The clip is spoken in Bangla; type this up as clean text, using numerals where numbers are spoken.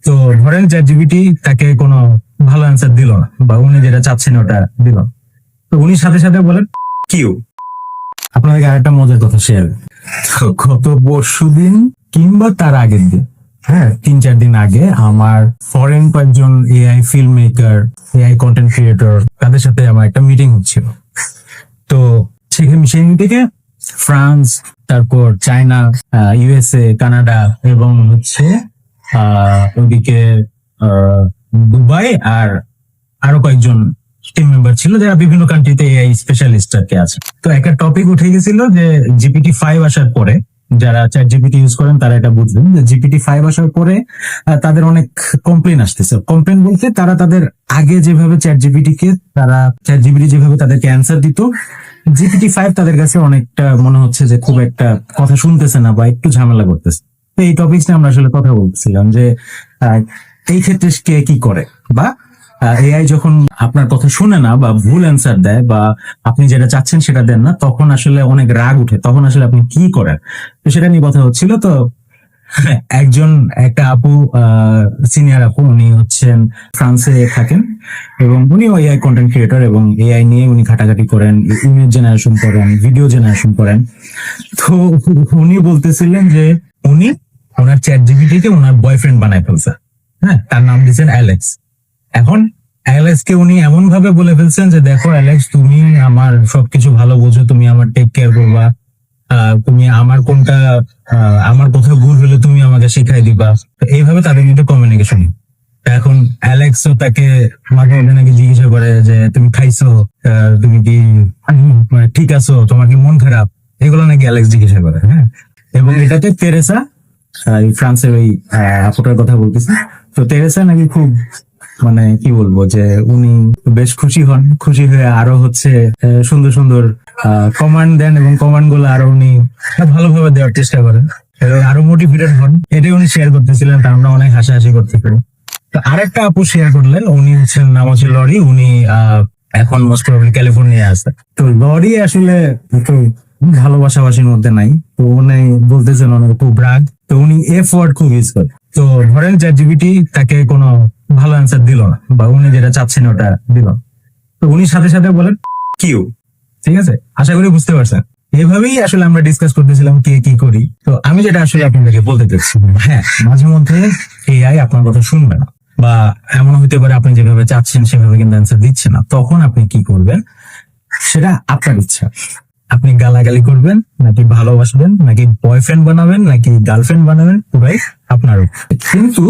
তো ধরেন চ্যাট জিপিটি তাকে কোনো ভালো অ্যান্সার দিল না, বা উনি যেটা চাচ্ছেন ওটা দিল না। তো উনি সাথে সাথে বলেন কিউ। আপনাদেরকে আরেকটা মজার কথা শেয়ার, গত পরশুদিন কিংবা তার আগের দিন, হ্যাঁ 3-4 দিন আগে আমার ফরেন কয়েকজন AI film maker, AI content creator, তাদের সাথে আমার একটা মিটিং হচ্ছিল। তো সেখানে সেই মিটিংয়ে ফ্রান্স, তারপর চায়না, ইউএসএ, কানাডা এবং হচ্ছে ওদিকে দুবাই আর আরো কয়েকজন টিম মেম্বার ছিল যারা বিভিন্ন কান্ট্রিতে এআই স্পেশালিস্ট আর কি আছে। তো একটা টপিক উঠে গেছিল যে GPT-5 আসার পরে যারা চ্যাট জিপিটি ইউজ করেন তারা এটা বুঝবেন যে GPT-5 আসার পরে তাদের অনেক কমপ্লেন আসতেছে। কমপ্লেন বলতে তারা তাদের আগে যেভাবে চ্যাট জিপিটি যেভাবে তাদেরকে অ্যান্সার দিত, GPT-5 তাদের কাছে অনেকটা মনে হচ্ছে যে খুব একটা কথা শুনতেছে না বা একটু ঝামেলা করতেছে। তো এই টপিকস নিয়ে আমরা আসলে কথা বলছিলাম যে এই ক্ষেত্রে কে কি করে, বা এআই যখন আপনার কথা শুনে না বা ভুল অ্যান্সার দেয় বা আপনি যেটা চাচ্ছেন সেটা দেন না, তখন আসলে অনেক রাগ উঠে, তখন আসলে আপনি কি করেন। তো সেটা নিয়ে কথা হচ্ছিল। তো একটা আপু, সিনিয়র আপু, উনি হচ্ছেন ফ্রান্সে থাকেন এবং উনি এআই কন্টেন্ট ক্রিয়েটর এবং এআই নিয়ে উনি ঘাটাঘাটি করেন, ইমেজ জেনারেশন করেন, ভিডিও জেনারেশন করেন। তো উনি বলতেছিলেন যে উনি ওনার চ্যাট জিপিটিকে ওনার বয়ফ্রেন্ড বানায় ফেলছে। হ্যাঁ, তার নাম দিয়েছেন অ্যালেক্স। এখন অ্যালেক্স কে উনি এমন ভাবে বলে ফেলছেন যে দেখো অ্যালেক্স, তুমি আমার সবকিছু ভালো বোঝো, তুমি আমার টেক কেয়ার করবা, তুমি আমার কোনটা আমার কোথাও ভুল হলে তুমি আমাকে শিখাই দিবা। তো এইভাবে তাদের মধ্যে কমিউনিকেশন। এখন অ্যালেক্সও তাকে মাঝে মধ্যে নাকি জিজ্ঞাসা করে যে তুমি খাইছো, তুমি কি মানে ঠিক আছো, তোমার কি মন খারাপ, এগুলো নাকি অ্যালেক্স জিজ্ঞাসা করে। হ্যাঁ, এবং এটাতে তেরেসা, ফ্রান্সের ওই আপুটার কথা বলতেছি, তো তেরেসা নাকি খুব মানে কি বলবো যে উনি বেশ খুশি হন, খুশি হয়ে আরো হচ্ছে সুন্দর সুন্দর কমান্ড দেন এবং কমান্ড গুলো আরো উনি ভালোভাবে দেওয়ার চেষ্টা করেন এবং আরো মোটিভেটেড হন। এটাই উনি শেয়ার করতেছিলেন, তা আমরা অনেক হাসাহাসি করতে পারি। তো আরেকটা আপু শেয়ার করলেন, উনি হচ্ছেন, নাম হচ্ছে লরি, উনি এখন মোস্ট প্রবাবলি ক্যালিফোর্নিয়া আছে। তো লরি আসলে একটু ভালোবাসাবাসির মধ্যে নাই, তো উনি বলতেছেন অনেক খুব রাগ, তো উনি এফ ওয়ার্ড খুব ইউজ করে। তো ধরেন চ্যাট জিপিটি তাকে কোনো ভালো অ্যান্সার দিল না বা উনি যেটা চাচ্ছেন ওটা দিল না, তো উনি সাথে সাথে বলেন কিউ। ঠিক আছে, আশা করি বুঝতে পারছেন। এভাবেই আসলে আমরা ডিসকাস করতেছিলাম কে কি করি। তো আমি যেটা আসলে আপনাদেরকে বলতে চাচ্ছি, হ্যাঁ মাঝে মধ্যে এআই আপনার কথা শুনবে না, বা এমন হতে পারে আপনি যেভাবে চাচ্ছেন সেভাবে কিন্তু অ্যান্সার দিচ্ছে না। তখন আপনি কি করবেন সেটা আপনার ইচ্ছা। আপনি গালাগালি করবেন, নাকি ভালোবাসবেন, নাকি বয়ফ্রেন্ড বানাবেন, নাকি গার্লফ্রেন্ড বানাবেন, পুরাই আপনার। কিন্তু